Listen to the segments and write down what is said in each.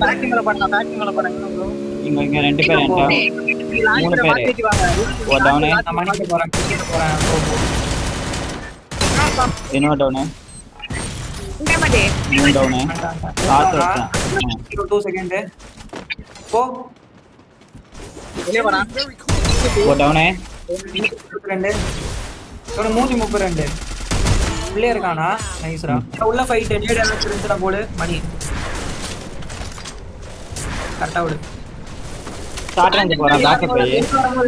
பேக்கிங்ல பண்ணலாம் ப்ரோ. இங்க 2 பேர் என்டா 3 பேர் ஓ டவுன் நான் மணிக்கு போறேன் இன்னொரு டவுன் இங்க மாட்டே இன்னொரு டவுன் லாஸ்ட் வச்சேன் 2 செகண்ட் போ வெளிய வரா. ஓ டவுன் 32 இவன 132 உள்ளே இருக்கானா நைஸ்ரா உள்ள ஃபைட் டேட் எல்லாம் இருந்துடா போடு மணி கரெக்டா விடு ஸ்டார்ட் ரேஞ்ச் போறேன் பேக் போய்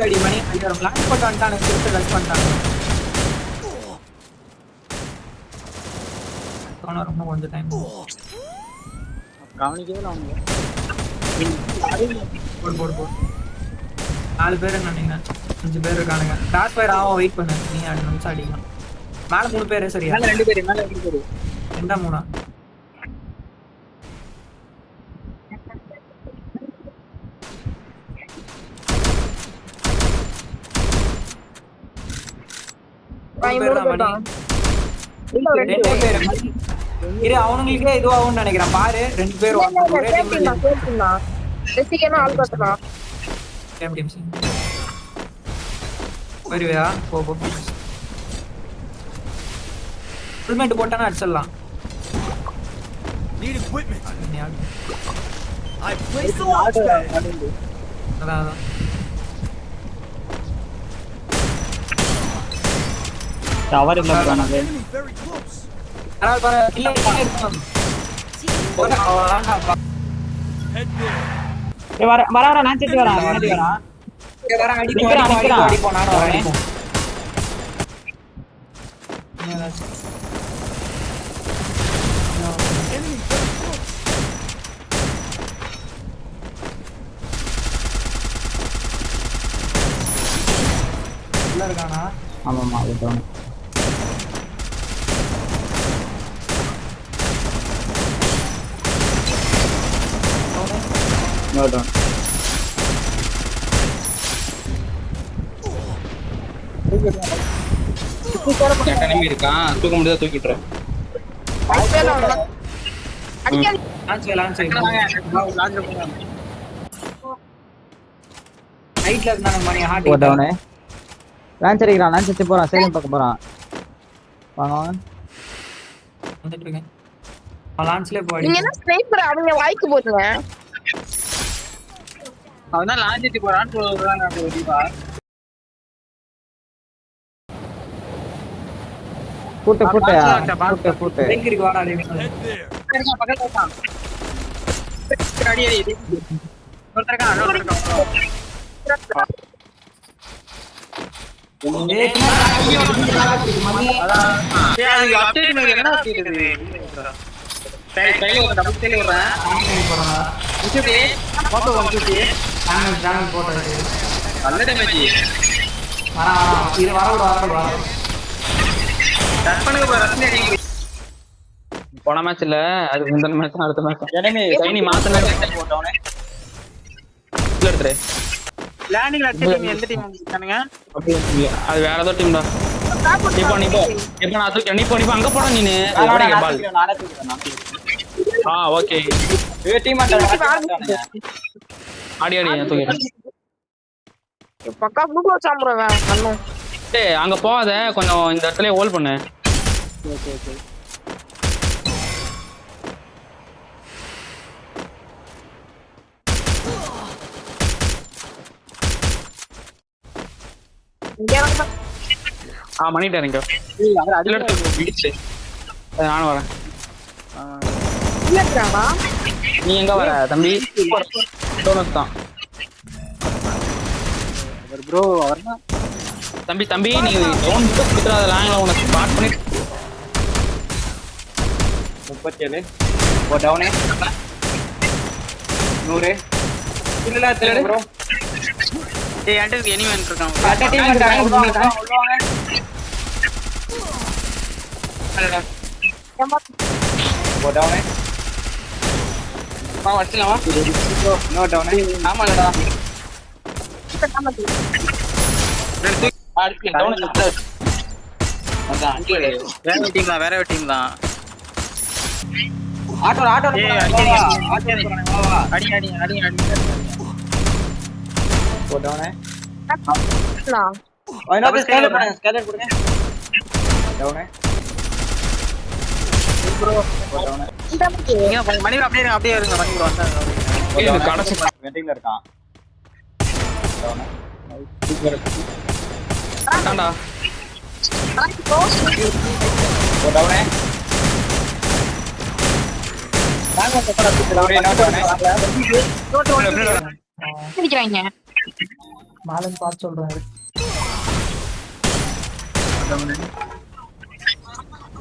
அடி மணி ஐயோ பிளான் போட்டு வந்துட்டானே திருப்பி ரஷ் பண்ணிட்டாங்க ஆனா ரொம்ப கொஞ்சம் டைம் கவனிக்கவே இல்ல அவங்க. போடு 4 பேர் நினைக்கிறேன் 5 பேர் இருக்கானுங்க கிராஸ் ஃபயர் ஆகும் வெயிட் பண்ணு நீ 2 நிமிஷம் அடிக்கலாம் மேல 3 பேர் சரியா மேல 2 பேர். ரெண்டா மூணா இரு அவனுங்களுக்கே இதுவாகும்னு நினைக்கிறேன் பாரு 2 பேர் ஒரே டீம் வருவியா போ ஃபுல்மெண்ட் போட்டானா அடிச்சிடலாம் Need equipment. I It's placed the not launch pad. அதான் டவர் இல்ல போறானே Enemy very close. ஆனால் பாரு இல்ல Head there. ஏய் வர நான் செட்டி வரேன் முன்னாடி வரேன் வர அடி போ நானும் வரேன் Enemy very close. உள்ள இருக்கானா ஆமாமா அது டவுன் நோ டவுன் enemy இருக்கான் தூக்க முடியாத தூக்கிட்டறேன் லான்ச் லாஞ்ச் போறாங்க. ஹைட்ல இருந்தானே மணி ஹார்ட் ஓ டவுன் லான்ச் அடிக்கிறான் லான்ச் அடிச்சு போறான் சைலண்ட் பக்கம் போறான் வாங்க வந்துட்டு இருக்கேன் லான்ச்லயே போடி நீங்க என்ன ஸ்னைப்பர் அவங்க வாய்க்கு போடுங்க. அவன் தான் லாஞ்ச் போறான்னு சொல்றாங்க அந்த தீபா. கூட்டு பிரேக்கருக்கு வாடா டேய் Head there. பக்கத்துல இருக்கான். அடி. ஒருத்தருக்கான் இன்னொருத்தர் இருக்கான். அது அப்டேட் மாதிரி என்ன அப்டேட் இது? கையில ஒரு டபுள் கையில வரேன். இன்சுட்டி பாப்பா வந்துட்டி. சேனல் போடுறது நல்ல டேமேஜ். இது வர கட் பண்ணுங்க ப்ரோ ரத்னே அடிங்க. போன மேட்ச்ல அது முந்தின மேட்ச் அடுத்த மேட்ச் எனிமே சைனி மாத்தன போட்டவனே. உள்ள எடுத்துரு லேண்டிங்ல அடிச்ச டீம் எந்த டீம் வந்துட்டானுங்க? அது வேற ஏதோ டீம்டா நீ போ நான் தூக்கி நீ போ அங்க போடா நீனு எவரே பால் நானே தூக்குறேன். ஓகே ஏ டீம் ஆட்டானே. ஆடி தூக்கிட்டேன் பக்கா ப்ளூ சாம்பறவன் அண்ணன். டேய் அங்க போகாத கொஞ்சம் இந்த இடத்துல ஹோல்ட் பண்ணு ஓகே. இங்க வந்து பண்ணிட்டேன் இங்க இல்ல அவர் அதுல அடில எடுத்து வீச்சு நானும் வரேன் இல்ல இருக்கறானா? நீ எங்க வர தம்பி டோனஸ் தான் ப்ரோ அவர்னா தம்பி நீ டவுன் மட்டும் கொடுத்துறாத லாங்ல உனக்கு ஸ்பாட் பண்ணி 37 ஓ டவுனே 100 இல்ல தெரியல ப்ரோ. ஏய் அண்டர் எனிமி வந்துட்டான் அட்ட டீம் வந்துட்டாங்க. உள்ளவாங்க. அடடா ஓ டவுனே வச்சிடலாமா நோ டவுனே. ஆமாடா காமதி. அடுத்து டவுன் அதான் வேற டீம் தான். ஆட்டோ ஏய், அடி போட்டவனே நான் இன்னொரு ஸ்கேலர் கொடுங்க டவுனே போட்டவனே இந்த மாதிரி நீங்க மணி அப்படியே இருங்க மணி ப்ரோ வந்தா இது கடைசி வெட்டிங்ல இருக்கான் டவுனே தாண்டா போட்டவனே பிடிக்கிறாங்க மாலன் பார்த்து சொல்றாரு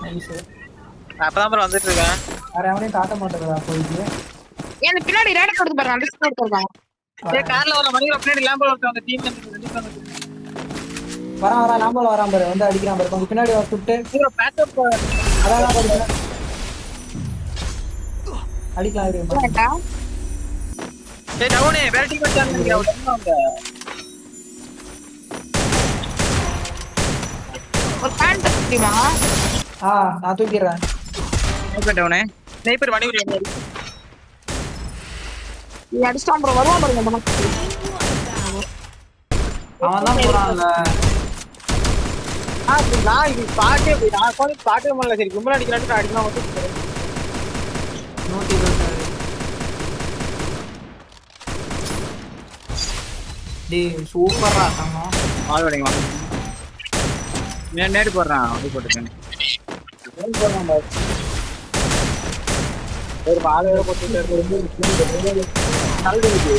நைஸ் அப்பதான் ப்ரோ வந்துட்டு இருக்கேன் வேற எவனையும் காட்ட மாட்டேங்கிறா போயிட்டு ஏன் பின்னாடி ரேட் கொடுத்து பாருங்க அந்த ஸ்கோர் கொடுத்தாங்க ஏய் கார்ல வர மணி பின்னாடி லேம்பர் ஒருத்தன் அந்த டீம்ல இருந்து வரா நாமளும் வரான் பாரு வந்து அடிக்கிறான் பாரு கொஞ்சம் பின்னாடி வர சுட்டு ப்ரோ பேக்கப் அதான் பாரு அடிக்கலாம் இரு ஏன்டா ஏய் டவுனே வேற டீம் வச்சாங்க அவங்க ஒரு பேண்ட் தெரியுமா நான் தூக்கிடுறேன் ஓகே டவுனே ஸ்னைப்பர் மணி நீ அடிச்சான் ப்ரோ வருவான் பாருங்க இந்த மாதிரி அவன் தான் போறான்ல நான் இது பாக்கவே முடியல சரி கும்பல அடிக்கிறாட்டு அடிக்கலாம் வந்து 126 டேய் சூப்பரா தங்கம் ஆள் வடிங்க நேடு போடுறான் அப்படி போட்டுட்டேன் ஒரு பால் வேற போட்டுட்டு நல்லது